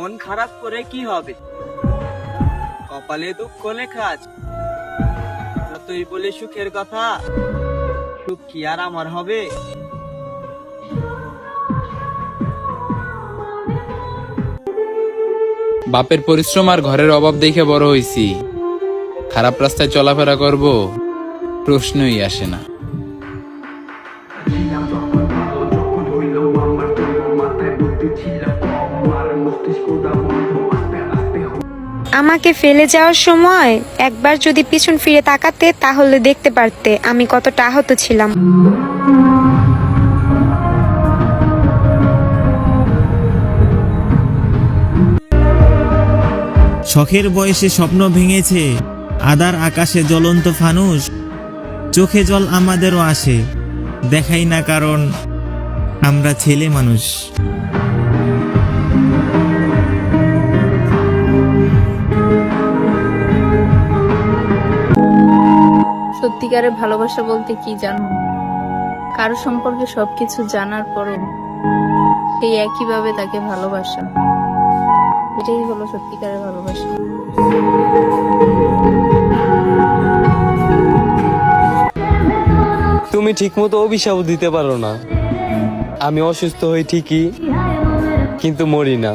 মন খারাপ করে কি হবে, কপালে দুঃখ লেখা আছে। তুই বলে সুখের কথা, সুখ কি আর আমার হবে? বাপের পরিশ্রম আর ঘরের অভাব দেখে বড় হইছি, খারাপ রাস্তায় চলাফেরা করব প্রশ্নই আসে না। আমাকে ফেলে যাওয়ার সময় একবার যদি পিছন ফিরে তাকাতে তাহলে দেখতে পারতে আমি কতটা আহত ছিলাম। শখের বয়সে স্বপ্ন ভেঙেছে আধার আকাশে জ্বলন্ত ফানুস, চোখে জল আমাদেরও আসে, দেখাই না কারণ আমরা ছেলে মানুষ। সত্যিকারের ভালোবাসা বলতে কি জানো? কারো সম্পর্কে সবকিছু জানার পরও সেই একইভাবে তাকে ভালোবাসা, এটাই হলো সত্যিকারের ভালোবাসা। তুমি ঠিকমতো অভিশাপ দিতে পারো না। আমি অসুস্থ হই ঠিকই, কিন্তু মরি না।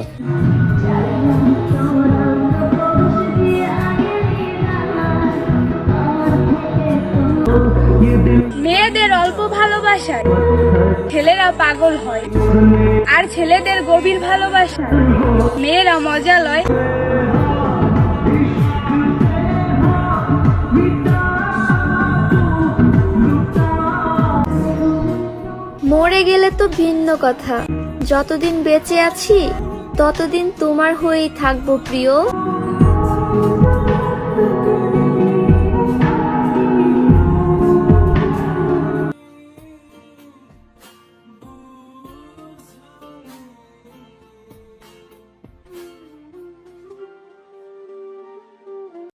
মেয়েদের অল্প ভালোবাসায় ছেলেরা পাগল হয়, আর ছেলেদের গভীর ভালোবাসায় মেয়েরা মজা লয়। মরে গেলে তো ভিন্ন কথা, যতদিন বেঁচে আছি ততদিন তোমার হয়েই থাকবো প্রিয়।